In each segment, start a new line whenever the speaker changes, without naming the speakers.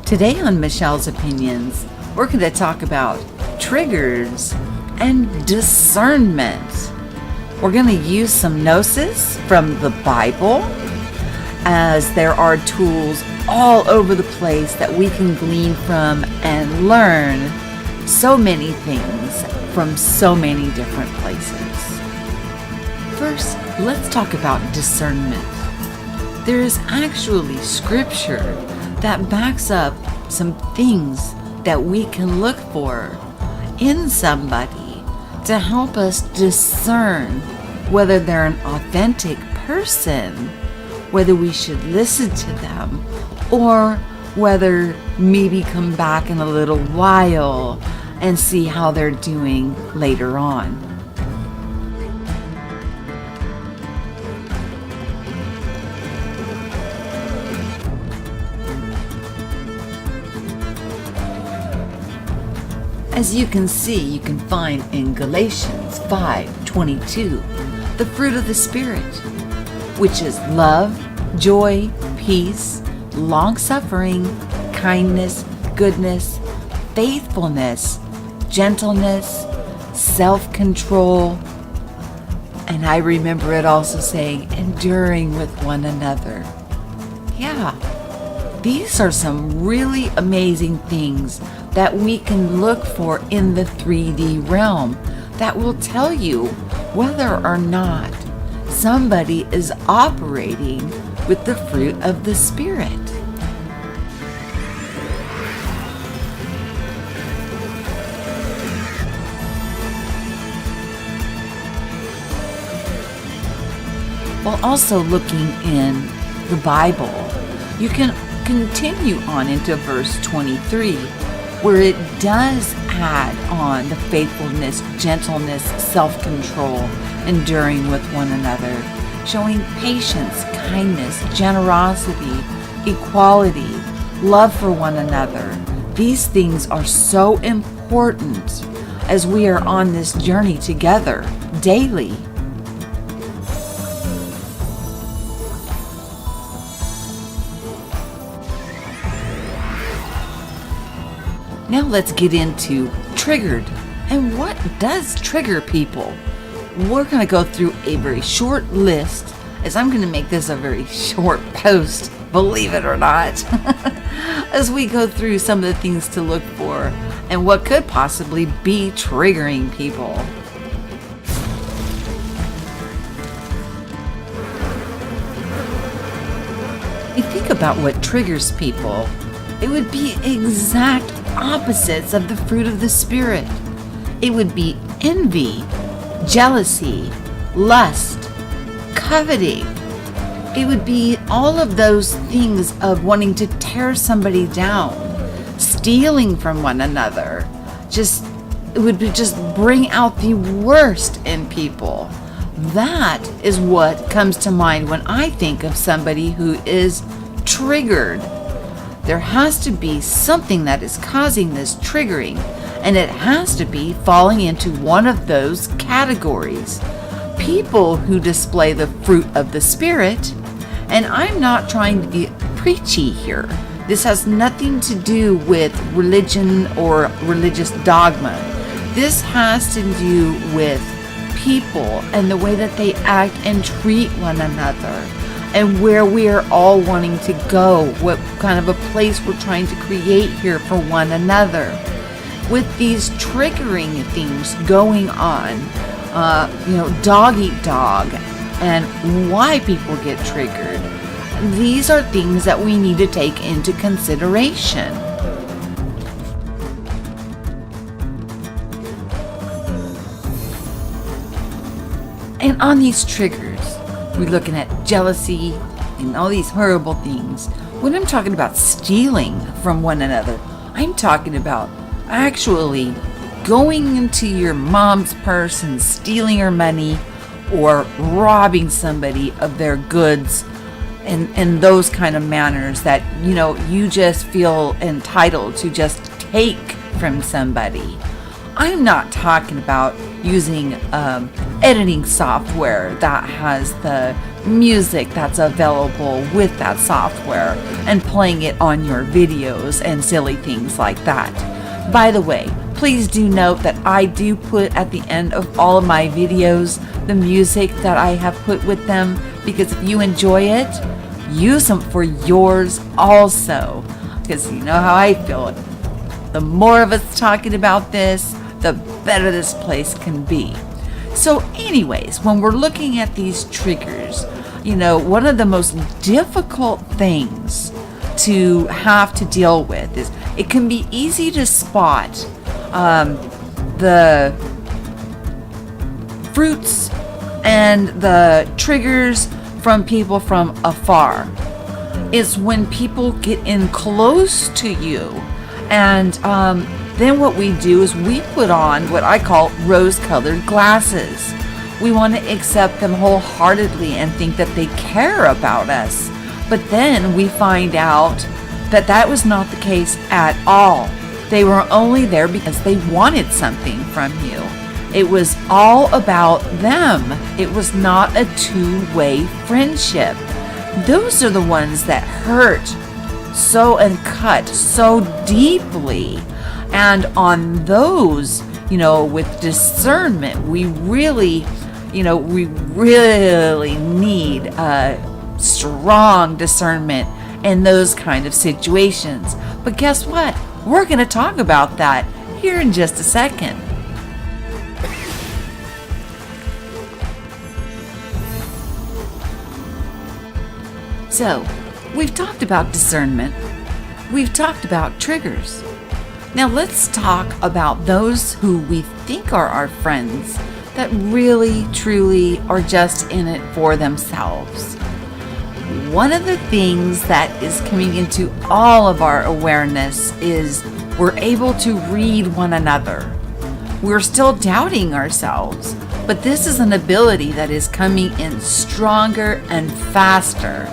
Today on Michelle's Opinions, we're going to talk about triggers and discernment. We're going to use some gnosis from the Bible, as there are tools all over the place that we can glean from and learn so many things from so many different places. First, let's talk about discernment. There is actually scripture that backs up some things that we can look for in somebody to help us discern whether they're an authentic person, whether we should listen to them, or whether maybe come back in a little while and see how they're doing later on. As you can see, you can find in Galatians 5:22 the fruit of the Spirit, which is love, joy, peace, long-suffering, kindness, goodness, faithfulness, gentleness, self-control. And I remember it also saying, enduring with one another. Yeah, these are some really amazing things that we can look for in the 3D realm that will tell you whether or not somebody is operating with the fruit of the Spirit. While also looking in the Bible, you can continue on into verse 23, where it does add on the faithfulness, gentleness, self-control, enduring with one another, showing patience, kindness, generosity, equality, love for one another. These things are so important as we are on this journey together daily. Now let's get into triggered. And what does trigger people? We're going to go through a very short list, as I'm going to make this a very short post, believe it or not, as we go through some of the things to look for and what could possibly be triggering people. If you think about what triggers people, it would be exact opposites of the fruit of the Spirit. It would be envy, jealousy, lust, coveting. It would be all of those things of wanting to tear somebody down, stealing from one another. It would just bring out the worst in people. That is what comes to mind when I think of somebody who is triggered. There has to be something that is causing this triggering, and it has to be falling into one of those categories. People who display the fruit of the Spirit, and I'm not trying to be preachy here. This has nothing to do with religion or religious dogma. This has to do with people and the way that they act and treat one another, and where we are all wanting to go, what kind of a place we're trying to create here for one another. With these triggering things going on, dog eat dog, and why people get triggered, these are things that we need to take into consideration. And on these triggers, we're looking at jealousy and all these horrible things. When I'm talking about stealing from one another, I'm talking about actually going into your mom's purse and stealing her money, or robbing somebody of their goods, and those kind of manners that, you just feel entitled to just take from somebody. I'm not talking about using editing software that has the music that's available with that software and playing it on your videos and silly things like that. By the way, please do note that I do put at the end of all of my videos the music that I have put with them, because if you enjoy it, use them for yours also, because you know how I feel. The more of us talking about this, the better this place can be. So anyways, when we're looking at these triggers, one of the most difficult things to have to deal with is it can be easy to spot the fruits and the triggers from people from afar. It's when people get in close to you, and then what we do is we put on what I call rose-colored glasses. We want to accept them wholeheartedly and think that they care about us. But then we find out that that was not the case at all. They were only there because they wanted something from you. It was all about them. It was not a two-way friendship. Those are the ones that hurt so and cut so deeply. And on those, with discernment, we really need strong discernment in those kind of situations. But guess what? We're going to talk about that here in just a second. So, we've talked about discernment. We've talked about triggers. Now let's talk about those who we think are our friends that really, truly are just in it for themselves. One of the things that is coming into all of our awareness is we're able to read one another. We're still doubting ourselves, but this is an ability that is coming in stronger and faster.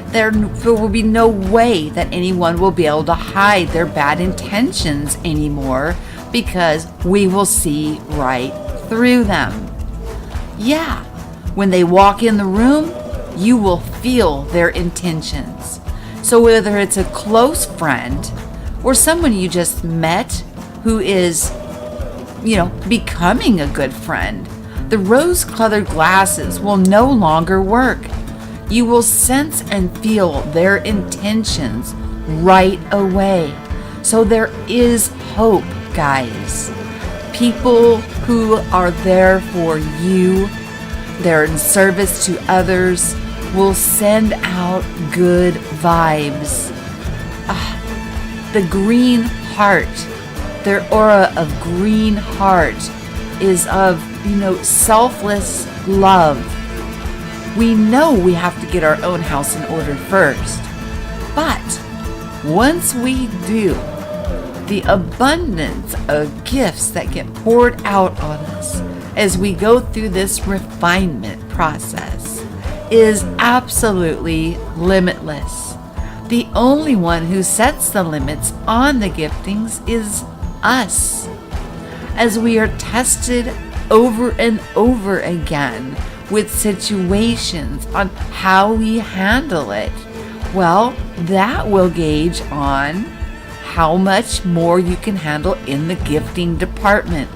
There will be no way that anyone will be able to hide their bad intentions anymore, because we will see right through them. Yeah, when they walk in the room, you will feel their intentions. So whether it's a close friend or someone you just met who is, becoming a good friend, the rose-colored glasses will no longer work. You will sense and feel their intentions right away. So there is hope, guys. People who are there for you, they're in service to others, will send out good vibes. The green heart, their aura of green heart is of, selfless love. We know we have to get our own house in order first. But once we do, the abundance of gifts that get poured out on us as we go through this refinement process is absolutely limitless. The only one who sets the limits on the giftings is us. As we are tested over and over again with situations on how we handle it, well, that will gauge on how much more you can handle in the gifting department.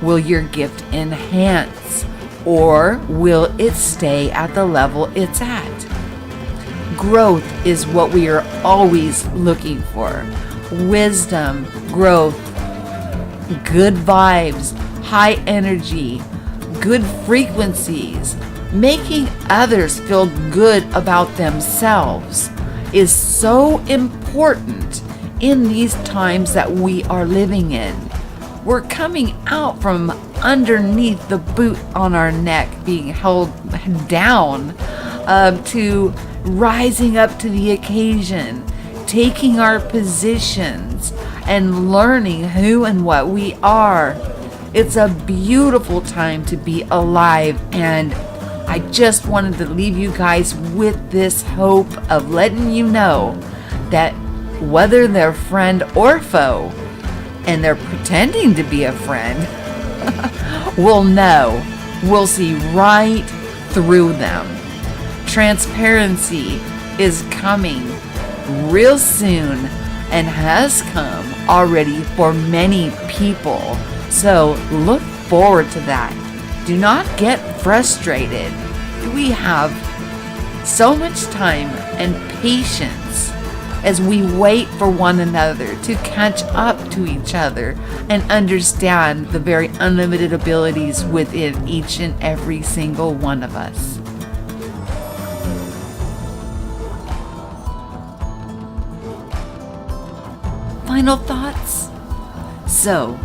Will your gift enhance, or will it stay at the level it's at? Growth is what we are always looking for. Wisdom, growth, good vibes, high energy, good frequencies, making others feel good about themselves is so important in these times that we are living in. We're coming out from underneath the boot on our neck, being held down, to rising up to the occasion, taking our positions, and learning who and what we are. It's a beautiful time to be alive, and I just wanted to leave you guys with this hope of letting you know that whether they're friend or foe, and they're pretending to be a friend, we'll know we'll see right through them. Transparency is coming real soon and has come already for many people. So look forward to that. Do not get frustrated. We have so much time and patience as we wait for one another to catch up to each other and understand the very unlimited abilities within each and every single one of us. Final thoughts? So,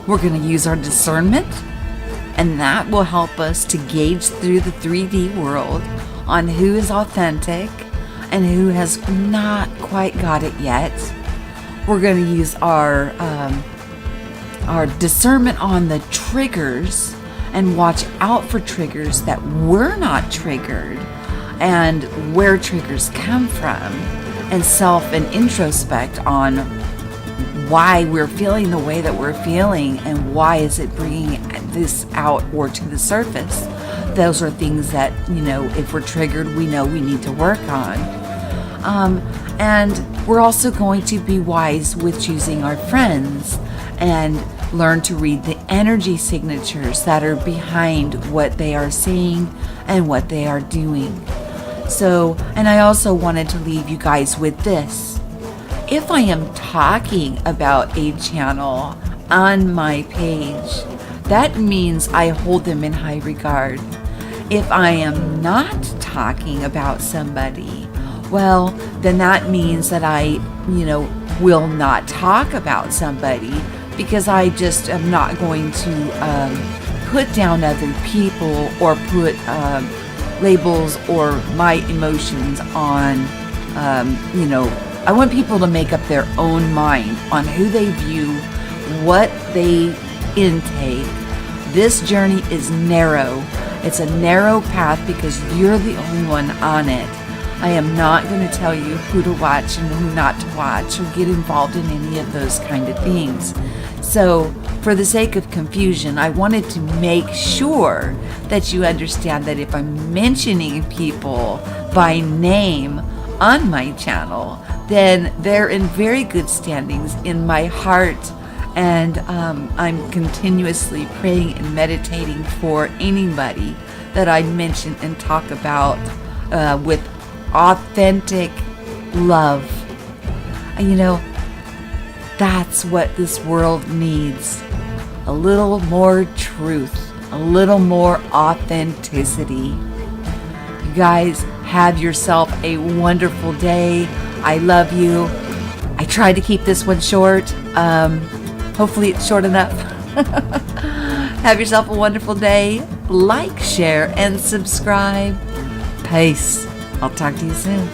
we're going to use our discernment, and that will help us to gauge through the 3D world on who is authentic and who has not quite got it yet. We're going to use our discernment on the triggers and watch out for triggers that we're not triggered and where triggers come from, and self and introspect on why we're feeling the way that we're feeling and why is it bringing this out or to the surface. Those are things that, if we're triggered, we know we need to work on. And we're also going to be wise with choosing our friends and learn to read the energy signatures that are behind what they are saying and what they are doing. So, and I also wanted to leave you guys with this. If I am talking about a channel on my page, that means I hold them in high regard. If I am not talking about somebody, well, then that means that I, will not talk about somebody, because I just am not going to put down other people or put labels or my emotions on, I want people to make up their own mind on who they view, what they intake. This journey is narrow. It's a narrow path because you're the only one on it. I am not going to tell you who to watch and who not to watch or get involved in any of those kind of things. So, for the sake of confusion, I wanted to make sure that you understand that if I'm mentioning people by name on my channel, then they're in very good standings in my heart, and I'm continuously praying and meditating for anybody that I mention and talk about with authentic love. That's what this world needs. A little more truth, a little more authenticity. You guys have yourself a wonderful day. I love you. I tried to keep this one short. Hopefully it's short enough. Have yourself a wonderful day. Like, share, and subscribe. Peace. I'll talk to you soon.